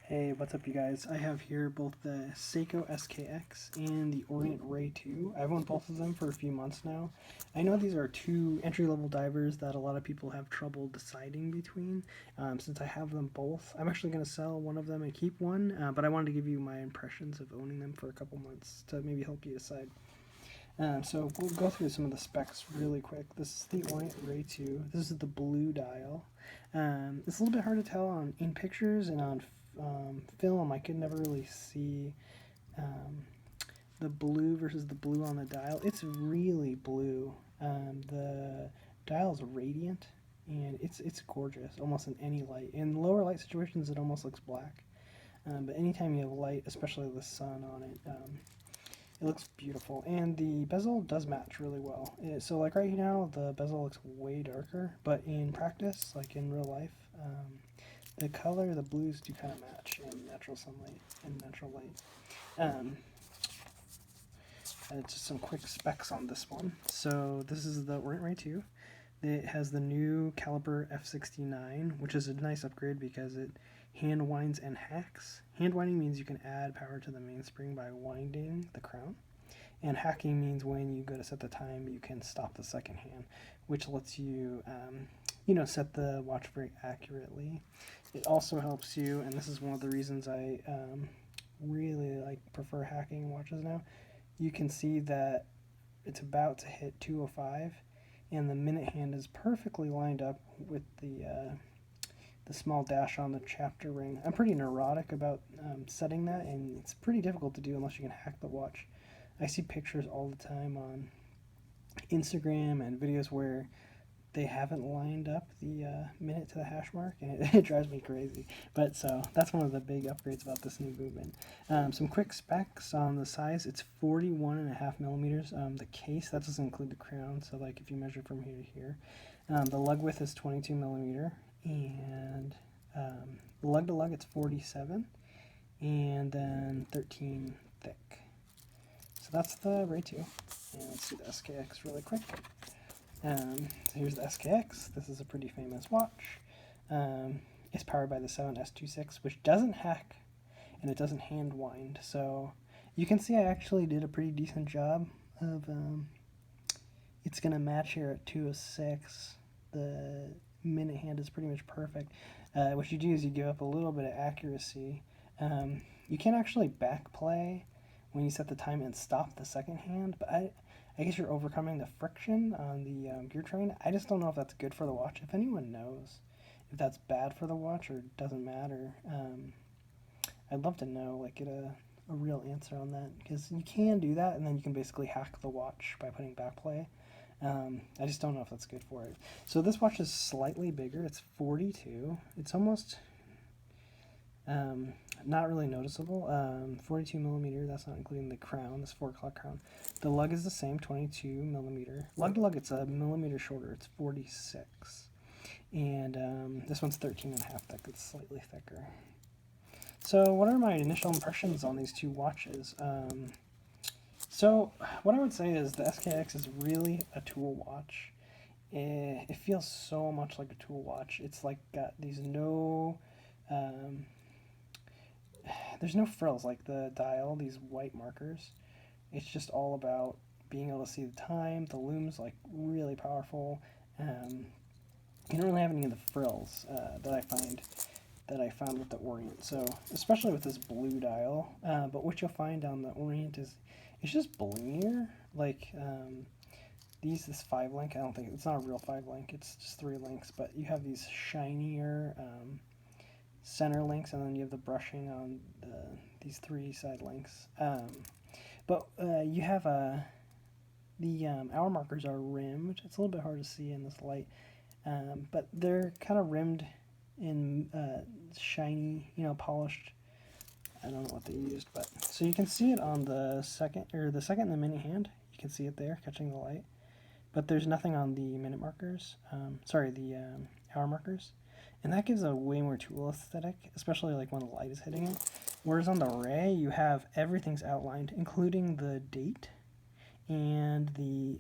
Hey, what's up you guys? I have here both the Seiko SKX and the Orient Ray II. I've owned both of them for a few months now. I know these are two entry-level divers that a lot of people have trouble deciding between. Since I have them both, I'm actually going to sell one of them and keep one, but I wanted to give you my impressions of owning them for a couple months to maybe help you decide. So we'll go through some of the specs really quick. This is the Orient Ray II. This is the blue dial. It's a little bit hard to tell in pictures and on film. I could never really see the blue versus the blue on the dial. It's really blue. The dial is radiant and it's gorgeous, almost in any light. In lower light situations, it almost looks black. But anytime you have light, especially the sun on it, it looks beautiful, and the bezel does match really well. So like right now, the bezel looks way darker, but in practice, like in real life, the color, the blues do kind of match in natural sunlight and natural light. Just some quick specs on this one. So this is the Orient Ray II. It has the new caliper F69, which is a nice upgrade because it hand winds and hacks. Hand winding means you can add power to the mainspring by winding the crown. And hacking means when you go to set the time, you can stop the second hand, which lets you, set the watch very accurately. It also helps you, and this is one of the reasons I really prefer hacking watches now. You can see that it's about to hit 2:05, and the minute hand is perfectly lined up with the small dash on the chapter ring. I'm pretty neurotic about setting that, and it's pretty difficult to do unless you can hack the watch. I see pictures all the time on Instagram and videos where they haven't lined up the minute to the hash mark, and it drives me crazy. But so that's one of the big upgrades about this new movement. Some quick specs on the size. It's 41.5 millimeters. The case, that doesn't include the crown, so like if you measure from here to here. The lug width is 22 millimeter, and lug to lug it's 47, and then 13 thick. So that's the Ray II. And let's do the SKX really quick. So here's the SKX. This is a pretty famous watch. It's powered by the 7S26, which doesn't hack and it doesn't hand wind. So you can see I actually did a pretty decent job of. It's gonna match here at 2:06. The minute hand is pretty much perfect. What you do is you give up a little bit of accuracy. You can actually back play when you set the time and stop the second hand, but I guess you're overcoming the friction on the gear train. I just don't know if that's good for the watch. If anyone knows if that's bad for the watch or doesn't matter, I'd love to know, get a real answer on that, because you can do that and then you can basically hack the watch by putting back play. I just don't know if that's good for it. So this watch is slightly bigger. It's 42. It's almost not really noticeable. 42 millimeter, that's not including the crown, this 4 o'clock crown. The lug is the same, 22 millimeter. Lug to lug, it's a millimeter shorter, it's 46. And this one's 13.5 thick, it's slightly thicker. So what are my initial impressions on these two watches? So what I would say is the SKX is really a tool watch. It feels so much like a tool watch. It's got these there's no frills like the dial, these white markers. It's just all about being able to see the time. The lume's really powerful. You don't really have any of the frills that I found with the Orient. So especially with this blue dial. But what you'll find on the Orient is it's just blingier. This 5 link, I don't think it's not a real 5 link. It's just 3 links, but you have these shinier center links, and then you have the brushing on these 3 side links. But you have the hour markers are rimmed. It's a little bit hard to see in this light, but they're kind of rimmed in shiny, polished. I don't know what they used, but so you can see it on the second and the minute hand. You can see it there catching the light, but there's nothing on the minute markers. The hour markers. And that gives a way more tool aesthetic, especially when the light is hitting it. Whereas on the Ray, you have everything's outlined, including the date and the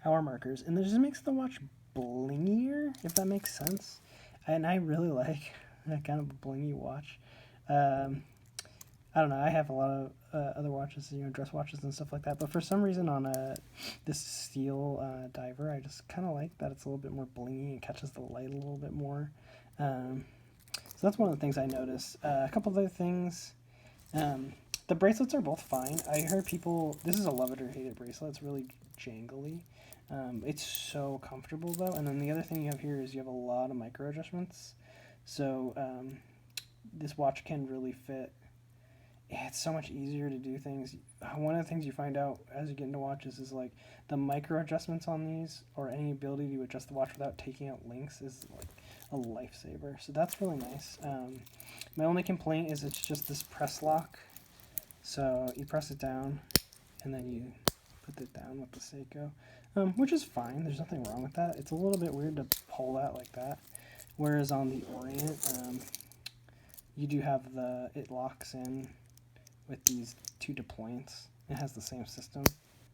hour markers. And it just makes the watch blingier, if that makes sense. And I really like kind of a blingy watch. I don't know. I have a lot of other watches, dress watches and stuff like that. But for some reason on this steel diver, I just kind of like that it's a little bit more blingy and catches the light a little bit more. So that's one of the things I noticed. A couple other things. The bracelets are both fine. I heard people... This is a love it or hate it bracelet. It's really jangly. It's so comfortable, though. And then the other thing you have here is you have a lot of micro adjustments. So this watch can really fit. It's so much easier to do things. One of the things you find out as you get into watches is like the micro adjustments on these, or any ability to adjust the watch without taking out links, is like a lifesaver. So that's really nice. My only complaint is it's just this press lock. So you press it down and then you put it down with the Seiko, which is fine. There's nothing wrong with that. It's a little bit weird to pull that like that. Whereas on the Orient, you do have it locks in with these two deployants. It has the same system.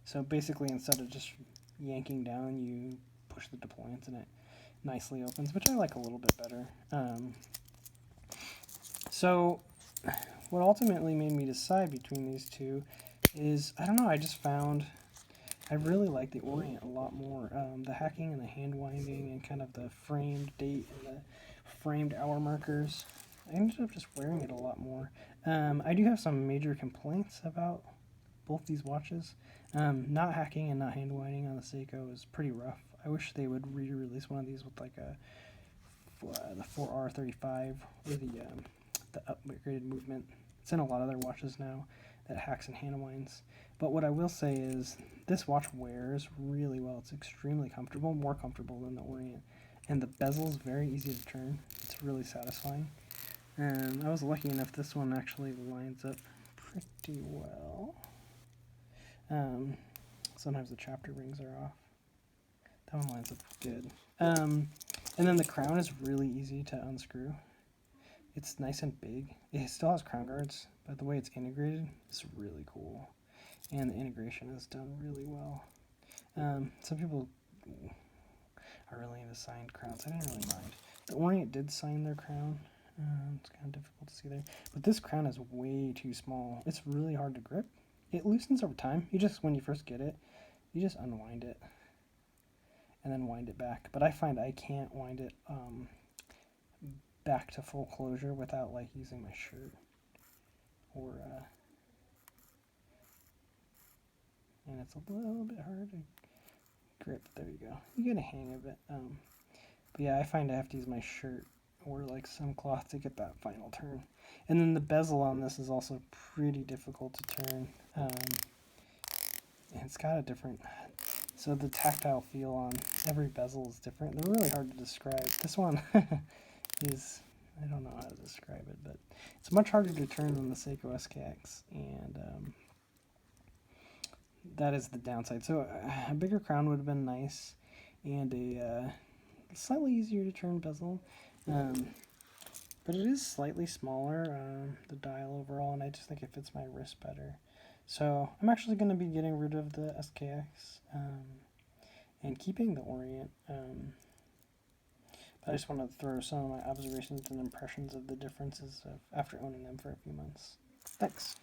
So basically, instead of just yanking down, you push the deployants and it nicely opens, which I like a little bit better. So what ultimately made me decide between these two is, I don't know, I just found I really like the Orient a lot more. The hacking and the hand winding and kind of the framed date and the framed hour markers. I ended up just wearing it a lot more. I do have some major complaints about both these watches. Not hacking and not hand winding on the Seiko is pretty rough. I wish they would re-release one of these with like the 4R35 or the upgraded movement. It's in a lot of other watches now that hacks and hand winds. But what I will say is this watch wears really well. It's extremely comfortable, more comfortable than the Orient. And the bezel is very easy to turn. It's really satisfying. I was lucky enough this one actually lines up pretty well. Sometimes the chapter rings are off. That one lines up good. And then the crown is really easy to unscrew. It's nice and big. It still has crown guards, but the way it's integrated is really cool. And the integration is done really well. Some people are really into signed crowns. I didn't really mind. The Orient did sign their crown. It's kind of difficult to see there. But this crown is way too small. It's really hard to grip. It loosens over time. When you first get it, you just unwind it and then wind it back. But I find I can't wind it back to full closure without like using my shirt or and it's a little bit hard to grip. There you go. You get a hang of it. But yeah, I find I have to use my shirt or like some cloth to get that final turn. And then the bezel on this is also pretty difficult to turn. And it's got a different, so the tactile feel on every bezel is different. They're really hard to describe. This one is, I don't know how to describe it, but it's much harder to turn than the Seiko SKX, and that is the downside. So a bigger crown would have been nice, and a slightly easier to turn bezel. But it is slightly smaller, the dial overall, and I just think it fits my wrist better. So I'm actually going to be getting rid of the SKX and keeping the Orient. But I just want to throw some of my observations and impressions of the differences after owning them for a few months. Thanks.